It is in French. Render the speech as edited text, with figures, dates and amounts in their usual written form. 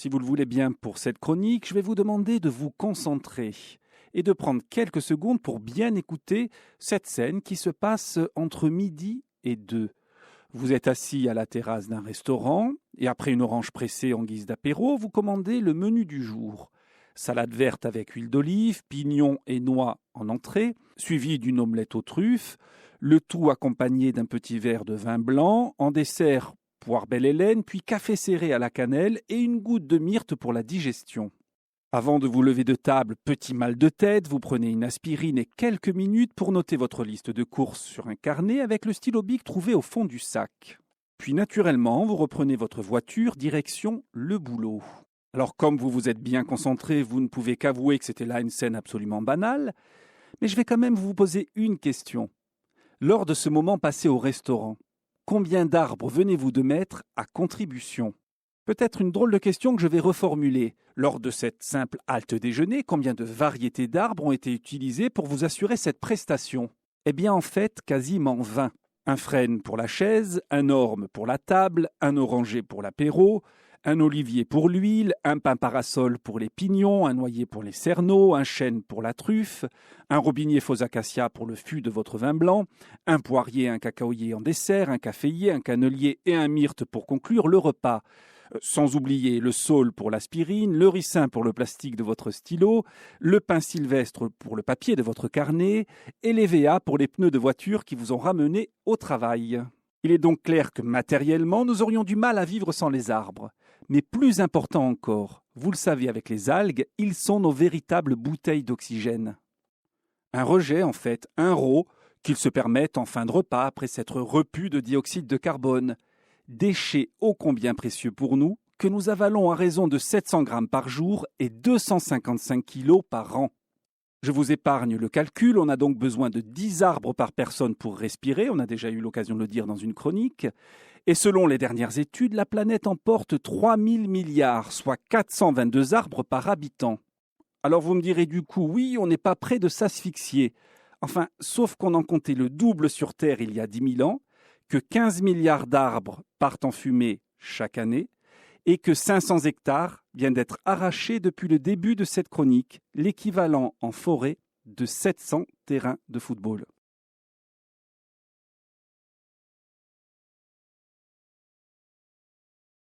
Si vous le voulez bien pour cette chronique, je vais vous demander de vous concentrer et de prendre quelques secondes pour bien écouter cette scène qui se passe entre midi et 2. Vous êtes assis à la terrasse d'un restaurant et après une orange pressée en guise d'apéro, vous commandez le menu du jour. Salade verte avec huile d'olive, pignons et noix en entrée, suivi d'une omelette aux truffes, le tout accompagné d'un petit verre de vin blanc, en dessert poire belle Hélène, puis café serré à la cannelle et une goutte de myrte pour la digestion. Avant de vous lever de table, petit mal de tête, vous prenez une aspirine et quelques minutes pour noter votre liste de courses sur un carnet avec le stylo bic trouvé au fond du sac. Puis naturellement, vous reprenez votre voiture direction le boulot. Alors comme vous vous êtes bien concentré, vous ne pouvez qu'avouer que c'était là une scène absolument banale, mais je vais quand même vous poser une question. Lors de ce moment passé au restaurant, combien d'arbres venez-vous de mettre à contribution ? Peut-être une drôle de question que je vais reformuler. Lors de cette simple halte déjeuner, combien de variétés d'arbres ont été utilisées pour vous assurer cette prestation ? Eh bien en fait, quasiment 20. Un frêne pour la chaise, un orme pour la table, un oranger pour l'apéro, un olivier pour l'huile, un pin parasol pour les pignons, un noyer pour les cerneaux, un chêne pour la truffe, un robinier faux acacia pour le fût de votre vin blanc, un poirier, un cacaoyer en dessert, un caféier, un cannelier et un myrte pour conclure le repas. Sans oublier le saule pour l'aspirine, le ricin pour le plastique de votre stylo, le pin sylvestre pour le papier de votre carnet et l'EVA pour les pneus de voiture qui vous ont ramené au travail. Il est donc clair que matériellement, nous aurions du mal à vivre sans les arbres. Mais plus important encore, vous le savez avec les algues, ils sont nos véritables bouteilles d'oxygène. Un rejet en fait, un RAW, qu'ils se permettent en fin de repas après s'être repus de dioxyde de carbone. Déchets ô combien précieux pour nous, que nous avalons à raison de 700 grammes par jour et 255 kilos par an. Je vous épargne le calcul, on a donc besoin de 10 arbres par personne pour respirer, on a déjà eu l'occasion de le dire dans une chronique, et selon les dernières études, la planète emporte 3000 milliards, soit 422 arbres par habitant. Alors vous me direz du coup, oui, on n'est pas près de s'asphyxier. Enfin, sauf qu'on en comptait le double sur Terre il y a 10 000 ans, que 15 milliards d'arbres partent en fumée chaque année, et que 500 hectares viennent d'être arrachés depuis le début de cette chronique, l'équivalent en forêt de 700 terrains de football.